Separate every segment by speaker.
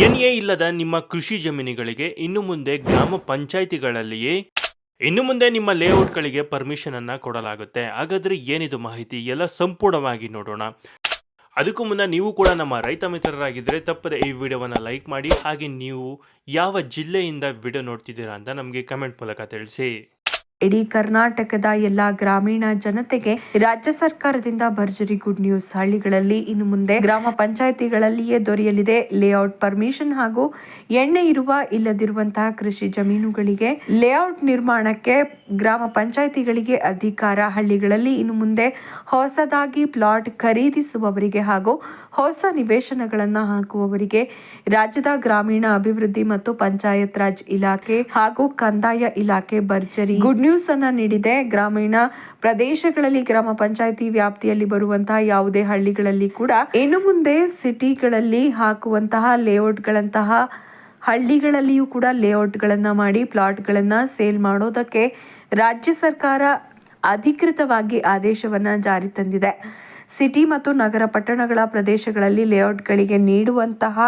Speaker 1: N A ಇಲ್ಲದ ನಿಮ್ಮ ಕೃಷಿ ಜಮೀನುಗಳಿಗೆ ಇನ್ನು ಮುಂದೆ ನಿಮ್ಮ ಲೇಔಟ್ಗಳಿಗೆ ಪರ್ಮಿಷನ್ ಅನ್ನ ಕೊಡಲಾಗುತ್ತೆ. ಹಾಗಾದ್ರೆ ಏನಿದು ಮಾಹಿತಿ ಎಲ್ಲ ಸಂಪೂರ್ಣವಾಗಿ ನೋಡೋಣ. ಅದಕ್ಕೂ ಮುನ್ನ ನೀವು ಕೂಡ ನಮ್ಮ ರೈತ ಮಿತ್ರರಾಗಿದ್ದರೆ ತಪ್ಪದೆ ಈ ವಿಡಿಯೋವನ್ನು ಲೈಕ್ ಮಾಡಿ. ಹಾಗೆ ನೀವು ಯಾವ ಜಿಲ್ಲೆಯಿಂದ ವಿಡಿಯೋ ನೋಡ್ತಿದ್ದೀರಾ ಅಂತ ನಮಗೆ ಕಮೆಂಟ್ ಮೂಲಕ ತಿಳಿಸಿ.
Speaker 2: ಇಡೀ ಕರ್ನಾಟಕದ ಎಲ್ಲ ಗ್ರಾಮೀಣ ಜನತೆಗೆ ರಾಜ್ಯ ಸರ್ಕಾರದಿಂದ ಭರ್ಜರಿ ಗುಡ್ ನ್ಯೂಸ್. ಹಳ್ಳಿಗಳಲ್ಲಿ ಇನ್ನು ಮುಂದೆ ಗ್ರಾಮ ಪಂಚಾಯಿತಿಗಳಲ್ಲಿಯೇ ದೊರೆಯಲಿದೆ ಲೇಔಟ್ ಪರ್ಮಿಷನ್ ಹಾಗೂ ಎಣ್ಣೆ ಇರುವ ಇಲ್ಲದಿರುವಂತಹ ಕೃಷಿ ಜಮೀನುಗಳಿಗೆ ಲೇಔಟ್ ನಿರ್ಮಾಣಕ್ಕೆ ಗ್ರಾಮ ಪಂಚಾಯಿತಿಗಳಿಗೆ ಅಧಿಕಾರ. ಹಳ್ಳಿಗಳಲ್ಲಿ ಇನ್ನು ಮುಂದೆ ಹೊಸದಾಗಿ ಪ್ಲಾಟ್ ಖರೀದಿಸುವವರಿಗೆ ಹಾಗೂ ಹೊಸ ನಿವೇಶನಗಳನ್ನು ಹಾಕುವವರಿಗೆ ರಾಜ್ಯದ ಗ್ರಾಮೀಣ ಅಭಿವೃದ್ಧಿ ಮತ್ತು ಪಂಚಾಯತ್ ರಾಜ್ ಇಲಾಖೆ ಹಾಗೂ ಕಂದಾಯ ಇಲಾಖೆ ಭರ್ಜರಿ ಗುಡ್ ನ್ಯೂಸ್ ಅನ್ನ ನೀಡಿದೆ. ಗ್ರಾಮೀಣ ಪ್ರದೇಶಗಳಲ್ಲಿ ಗ್ರಾಮ ಪಂಚಾಯಿತಿ ವ್ಯಾಪ್ತಿಯಲ್ಲಿ ಬರುವಂತಹ ಯಾವುದೇ ಹಳ್ಳಿಗಳಲ್ಲಿ ಕೂಡ ಇನ್ನು ಮುಂದೆ ಸಿಟಿಗಳಲ್ಲಿ ಹಾಕುವಂತಹ ಲೇಔಟ್ಗಳಂತಹ ಹಳ್ಳಿಗಳಲ್ಲಿಯೂ ಕೂಡ ಲೇಔಟ್ಗಳನ್ನ ಮಾಡಿ ಪ್ಲಾಟ್ಗಳನ್ನ ಸೇಲ್ ಮಾಡೋದಕ್ಕೆ ರಾಜ್ಯ ಸರ್ಕಾರ ಅಧಿಕೃತವಾಗಿ ಆದೇಶವನ್ನ ಜಾರಿ ತಂದಿದೆ. ಸಿಟಿ ಮತ್ತು ನಗರ ಪಟ್ಟಣಗಳ ಪ್ರದೇಶಗಳಲ್ಲಿ ಲೇಔಟ್ಗಳಿಗೆ ನೀಡುವಂತಹ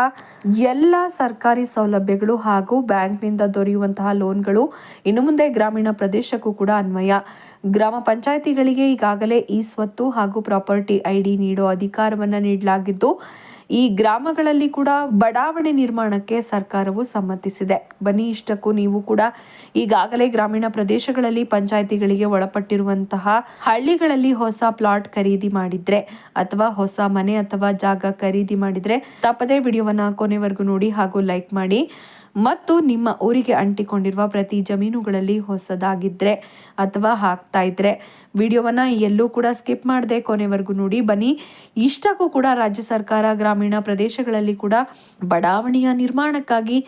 Speaker 2: ಎಲ್ಲ ಸರ್ಕಾರಿ ಸೌಲಭ್ಯಗಳು ಹಾಗೂ ಬ್ಯಾಂಕ್ನಿಂದ ದೊರೆಯುವಂತಹ ಲೋನ್ಗಳು ಇನ್ನು ಮುಂದೆ ಗ್ರಾಮೀಣ ಪ್ರದೇಶಕ್ಕೂ ಕೂಡ ಅನ್ವಯ. ಗ್ರಾಮ ಪಂಚಾಯಿತಿಗಳಿಗೆ ಈಗಾಗಲೇ ಈ ಸ್ವತ್ತು ಹಾಗೂ ಪ್ರಾಪರ್ಟಿ ಐಡಿ ನೀಡೋ ಅಧಿಕಾರವನ್ನು ನೀಡಲಾಗಿದ್ದು ಈ ಗ್ರಾಮಗಳಲ್ಲಿ ಕೂಡ ಬಡಾವಣೆ ನಿರ್ಮಾಣಕ್ಕೆ ಸರ್ಕಾರವು ಸಮ್ಮತಿಸಿದೆ. ಬನ್ನಿ, ಇಷ್ಟಕ್ಕೂ ನೀವು ಕೂಡ ಈಗಾಗಲೇ ಗ್ರಾಮೀಣ ಪ್ರದೇಶಗಳಲ್ಲಿ ಪಂಚಾಯಿತಿಗಳಿಗೆ ಒಳಪಟ್ಟಿರುವಂತಹ ಹಳ್ಳಿಗಳಲ್ಲಿ ಹೊಸ ಪ್ಲಾಟ್ ಖರೀದಿ ಮಾಡಿದ್ರೆ ಅಥವಾ ಹೊಸ ಮನೆ ಅಥವಾ ಜಾಗ ಖರೀದಿ ಮಾಡಿದ್ರೆ ತಪ್ಪದೇ ವಿಡಿಯೋವನ್ನ ಕೊನೆವರೆಗೂ ನೋಡಿ ಹಾಗೂ ಲೈಕ್ ಮಾಡಿ. ಮತ್ತು ನಿಮ್ಮ ಊರಿಗೆ ಅಂಟಿಕೊಂಡಿರುವ ಪ್ರತಿ ಜಮೀನುಗಳಲ್ಲಿ ಹೊಸದಾಗಿದ್ರೆ ಅಥವಾ ಹಾಕ್ತಾ ಇದ್ರೆ ವಿಡಿಯೋವನ್ನ ಎಲ್ಲೂ ಕೂಡ ಸ್ಕಿಪ್ ಮಾಡದೆ ಕೊನೆವರೆಗೂ ನೋಡಿ. ಬನ್ನಿ, ಇಷ್ಟಕ್ಕೂ ಕೂಡ ರಾಜ್ಯ ಸರ್ಕಾರ ಗ್ರಾಮೀಣ ಪ್ರದೇಶಗಳಲ್ಲಿ ಕೂಡ ಬಡಾವಣೆಯ ನಿರ್ಮಾಣಕ್ಕಾಗಿ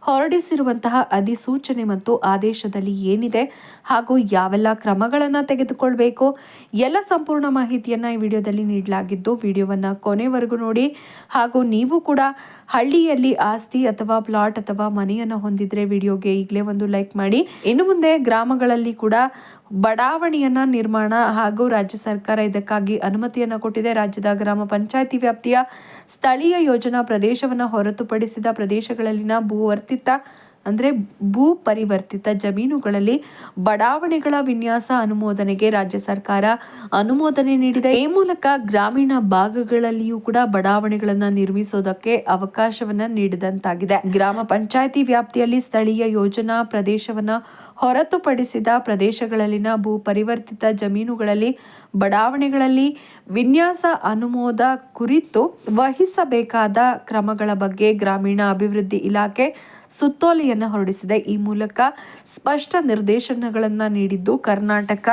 Speaker 2: ಹೊರಡಿಸಿರುವಂತಹ ಅಧಿಸೂಚನೆ ಮತ್ತು ಆದೇಶದಲ್ಲಿ ಏನಿದೆ ಹಾಗೂ ಯಾವೆಲ್ಲ ಕ್ರಮಗಳನ್ನು ತೆಗೆದುಕೊಳ್ಬೇಕು ಎಲ್ಲ ಸಂಪೂರ್ಣ ಮಾಹಿತಿಯನ್ನ ಈ ವಿಡಿಯೋದಲ್ಲಿ ನೀಡಲಾಗಿದ್ದು ವಿಡಿಯೋವನ್ನ ಕೊನೆವರೆಗೂ ನೋಡಿ. ಹಾಗೂ ನೀವು ಕೂಡ ಹಳ್ಳಿಯಲ್ಲಿ ಆಸ್ತಿ ಅಥವಾ ಪ್ಲಾಟ್ ಅಥವಾ ಮನೆಯನ್ನು ಹೊಂದಿದ್ರೆ ವಿಡಿಯೋಗೆ ಈಗಲೇ ಒಂದು ಲೈಕ್ ಮಾಡಿ. ಇನ್ನು ಮುಂದೆ ಗ್ರಾಮಗಳಲ್ಲಿ ಕೂಡ ಬಡಾವಣೆಯನ್ನ ನಿರ್ಮಾಣ ಹಾಗೂ ರಾಜ್ಯ ಸರ್ಕಾರ ಇದಕ್ಕಾಗಿ ಅನುಮತಿಯನ್ನ ಕೊಟ್ಟಿದೆ. ರಾಜ್ಯದ ಗ್ರಾಮ ಪಂಚಾಯಿತಿ ವ್ಯಾಪ್ತಿಯ ಸ್ಥಳೀಯ ಯೋಜನಾ ಪ್ರದೇಶವನ್ನು ಹೊರತುಪಡಿಸಿದ ಪ್ರದೇಶಗಳಲ್ಲಿನ ಭೂ ಪರಿವರ್ತಿತ ಜಮೀನುಗಳಲ್ಲಿ ಬಡಾವಣೆಗಳ ವಿನ್ಯಾಸ ಅನುಮೋದನೆಗೆ ರಾಜ್ಯ ಸರ್ಕಾರ ಅನುಮೋದನೆ ನೀಡಿದೆ. ಈ ಮೂಲಕ ಗ್ರಾಮೀಣ ಭಾಗಗಳಲ್ಲಿಯೂ ಕೂಡ ಬಡಾವಣೆಗಳನ್ನ ನಿರ್ಮಿಸೋದಕ್ಕೆ ಅವಕಾಶವನ್ನ ನೀಡಿದಂತಾಗಿದೆ. ಗ್ರಾಮ ಪಂಚಾಯಿತಿ ವ್ಯಾಪ್ತಿಯಲ್ಲಿ ಸ್ಥಳೀಯ ಯೋಜನಾ ಪ್ರದೇಶವನ್ನ ಹೊರತುಪಡಿಸಿದ ಪ್ರದೇಶಗಳಲ್ಲಿನ ಭೂ ಪರಿವರ್ತಿತ ಜಮೀನುಗಳಲ್ಲಿ ಬಡಾವಣೆಗಳಲ್ಲಿ ವಿನ್ಯಾಸ ಅನುಮೋದ ಕುರಿತು ವಹಿಸಬೇಕಾದ ಕ್ರಮಗಳ ಬಗ್ಗೆ ಗ್ರಾಮೀಣ ಅಭಿವೃದ್ಧಿ ಇಲಾಖೆ ಸುತ್ತೋಲೆಯನ್ನು ಹೊರಡಿಸಿದೆ. ಈ ಮೂಲಕ ಸ್ಪಷ್ಟ ನಿರ್ದೇಶನಗಳನ್ನು ನೀಡಿದ್ದು ಕರ್ನಾಟಕ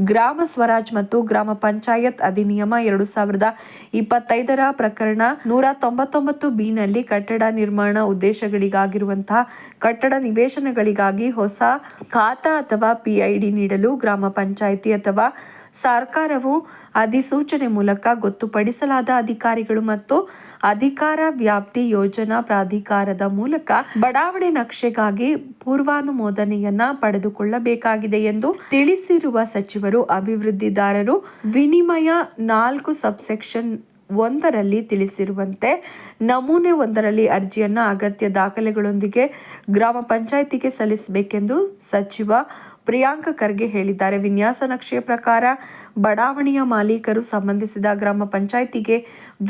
Speaker 2: ಗ್ರಾಮ ಸ್ವರಾಜ್ ಮತ್ತು ಗ್ರಾಮ ಪಂಚಾಯತ್ ಅಧಿನಿಯಮ 2025 ಪ್ರಕರಣ 199 ನಲ್ಲಿ ಕಟ್ಟಡ ನಿರ್ಮಾಣ ಉದ್ದೇಶಗಳಿಗಾಗಿರುವಂತಹ ಕಟ್ಟಡ ನಿವೇಶನಗಳಿಗಾಗಿ ಹೊಸ ಖಾತಾ ಅಥವಾ ಪಿಐಡಿ ನೀಡಲು ಗ್ರಾಮ ಪಂಚಾಯಿತಿ ಅಥವಾ ಸರ್ಕಾರವು ಅಧಿಸೂಚನೆ ಮೂಲಕ ಗೊತ್ತುಪಡಿಸಲಾದ ಅಧಿಕಾರಿಗಳು ಮತ್ತು ಅಧಿಕಾರ ವ್ಯಾಪ್ತಿ ಯೋಜನಾ ಪ್ರಾಧಿಕಾರದ ಮೂಲಕ ಬಡಾವಣೆ ನಕ್ಷೆಗಾಗಿ ಪೂರ್ವಾನುಮೋದನೆಯನ್ನ ಪಡೆದುಕೊಳ್ಳಬೇಕಾಗಿದೆ ಎಂದು ತಿಳಿಸಿರುವ ಸಚಿವರು ಅಭಿವೃದ್ಧಿದಾರರು ವಿನಿಮಯ 4 ಸಬ್ಸೆಕ್ಷನ್ 1ರಲ್ಲಿ ತಿಳಿಸಿರುವಂತೆ ನಮೂನೆ 1ರಲ್ಲಿ ಅರ್ಜಿಯನ್ನ ಅಗತ್ಯ ದಾಖಲೆಗಳೊಂದಿಗೆ ಗ್ರಾಮ ಪಂಚಾಯಿತಿಗೆ ಸಲ್ಲಿಸಬೇಕೆಂದು ಸಚಿವ ಪ್ರಿಯಾಂಕ್ ಖರ್ಗೆ ಹೇಳಿದ್ದಾರೆ. ವಿನ್ಯಾಸ ನಕ್ಷೆಯ ಪ್ರಕಾರ ಬಡಾವಣೆಯ ಮಾಲೀಕರು ಸಂಬಂಧಿಸಿದ ಗ್ರಾಮ ಪಂಚಾಯಿತಿಗೆ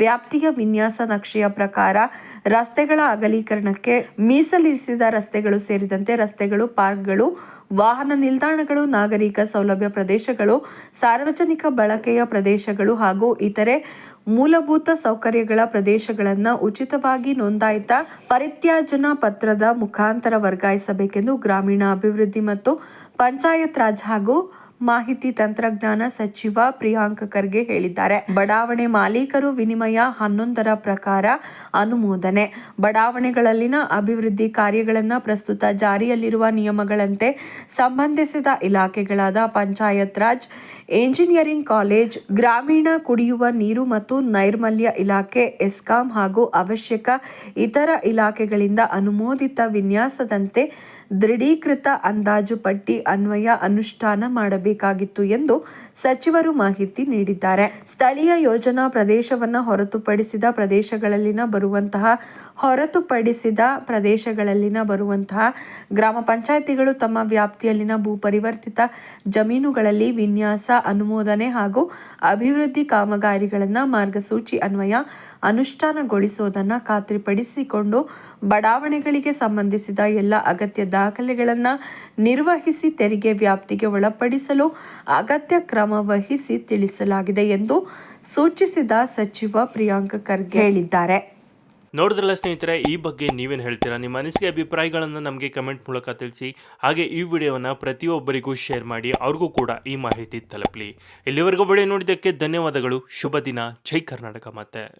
Speaker 2: ವ್ಯಾಪ್ತಿಯ ವಿನ್ಯಾಸ ನಕ್ಷೆಯ ಪ್ರಕಾರ ರಸ್ತೆಗಳ ಅಗಲೀಕರಣಕ್ಕೆ ಮೀಸಲಿರಿಸಿದ ರಸ್ತೆಗಳು ಸೇರಿದಂತೆ ರಸ್ತೆಗಳು, ಪಾರ್ಕ್ಗಳು, ವಾಹನ ನಿಲ್ದಾಣಗಳು, ನಾಗರಿಕ ಸೌಲಭ್ಯ ಪ್ರದೇಶಗಳು, ಸಾರ್ವಜನಿಕ ಬಳಕೆಯ ಪ್ರದೇಶಗಳು ಹಾಗೂ ಇತರೆ ಮೂಲಭೂತ ಸೌಕರ್ಯಗಳ ಪ್ರದೇಶಗಳನ್ನು ಉಚಿತವಾಗಿ ನೋಂದಾಯಿತ ಪರಿತ್ಯಾಜನಾ ಪತ್ರದ ಮುಖಾಂತರ ವರ್ಗಾಯಿಸಬೇಕೆಂದು ಗ್ರಾಮೀಣ ಅಭಿವೃದ್ಧಿ ಮತ್ತು ಪಂಚಾಯತ್ ರಾಜ್ ಹಾಗೂ ಮಾಹಿತಿ ತಂತ್ರಜ್ಞಾನ ಸಚಿವ ಪ್ರಿಯಾಂಕ್ ಖರ್ಗೆ ಹೇಳಿದ್ದಾರೆ. ಬಡಾವಣೆ ಮಾಲೀಕರು ವಿನಿಮಯ 11ರ ಪ್ರಕಾರ ಅನುಮೋದನೆ. ಬಡಾವಣೆಗಳಲ್ಲಿನ ಅಭಿವೃದ್ಧಿ ಕಾರ್ಯಗಳನ್ನು ಪ್ರಸ್ತುತ ಜಾರಿಯಲ್ಲಿರುವ ನಿಯಮಗಳಂತೆ ಸಂಬಂಧಿಸಿದ ಇಲಾಖೆಗಳಾದ ಪಂಚಾಯತ್ ರಾಜ್, ಎಂಜಿನಿಯರಿಂಗ್ ಕಾಲೇಜ್, ಗ್ರಾಮೀಣ ಕುಡಿಯುವ ನೀರು ಮತ್ತು ನೈರ್ಮಲ್ಯ ಇಲಾಖೆ, ಎಸ್ಕಾಂ ಹಾಗೂ ಅವಶ್ಯಕ ಇತರ ಇಲಾಖೆಗಳಿಂದ ಅನುಮೋದಿತ ವಿನ್ಯಾಸದಂತೆ ದೃಢೀಕೃತ ಅಂದಾಜು ಪಟ್ಟಿ ಅನ್ವಯ ಅನುಷ್ಠಾನ ಮಾಡಬೇಕಾಗಿತ್ತು ಎಂದು ಸಚಿವರು ಮಾಹಿತಿ ನೀಡಿದ್ದಾರೆ. ಸ್ಥಳೀಯ ಯೋಜನಾ ಪ್ರದೇಶವನ್ನು ಹೊರತುಪಡಿಸಿದ ಪ್ರದೇಶಗಳಲ್ಲಿನ ಬರುವಂತಹ ಗ್ರಾಮ ಪಂಚಾಯಿತಿಗಳು ತಮ್ಮ ವ್ಯಾಪ್ತಿಯಲ್ಲಿನ ಭೂ ಪರಿವರ್ತಿತ ಜಮೀನುಗಳಲ್ಲಿ ವಿನ್ಯಾಸ, ಅನುಮೋದನೆ ಹಾಗೂ ಅಭಿವೃದ್ಧಿ ಕಾಮಗಾರಿಗಳನ್ನು ಮಾರ್ಗಸೂಚಿ ಅನ್ವಯ ಅನುಷ್ಠಾನಗೊಳಿಸುವುದನ್ನು ಖಾತ್ರಿಪಡಿಸಿಕೊಂಡು ಬಡಾವಣೆಗಳಿಗೆ ಸಂಬಂಧಿಸಿದ ಎಲ್ಲ ಅಗತ್ಯ ದಾಖಲೆಗಳನ್ನು ನಿರ್ವಹಿಸಿ ತೆರಿಗೆ ವ್ಯಾಪ್ತಿಗೆ ಒಳಪಡಿಸಲು ಅಗತ್ಯ ಕ್ರಮ ವಹಿಸಿ ತಿಳಿಸಲಾಗಿದೆ ಎಂದು ಸೂಚಿಸಿದ ಸಚಿವ ಪ್ರಿಯಾಂಕ್ ಖರ್ಗೆ ಹೇಳಿದ್ದಾರೆ.
Speaker 1: ನೋಡಿದ್ರಲ್ಲ ಸ್ನೇಹಿತರೆ, ಈ ಬಗ್ಗೆ ನೀವೇನು ಹೇಳ್ತೀರಾ? ನಿಮ್ಮ ಅನಿಸಿಕೆ ಅಭಿಪ್ರಾಯಗಳನ್ನು ನಮಗೆ ಕಮೆಂಟ್ ಮೂಲಕ ತಿಳಿಸಿ. ಹಾಗೆ ಈ ವಿಡಿಯೋವನ್ನು ಪ್ರತಿಯೊಬ್ಬರಿಗೂ ಶೇರ್ ಮಾಡಿ, ಅವ್ರಿಗೂ ಕೂಡ ಈ ಮಾಹಿತಿ ತಲುಪಲಿ. ಇಲ್ಲಿವರೆಗೂ ವಿಡಿಯೋ ನೋಡಿದ್ದಕ್ಕೆ ಧನ್ಯವಾದಗಳು. ಶುಭ ದಿನ. ಜೈ ಕರ್ನಾಟಕ. ಮತ್ತೆ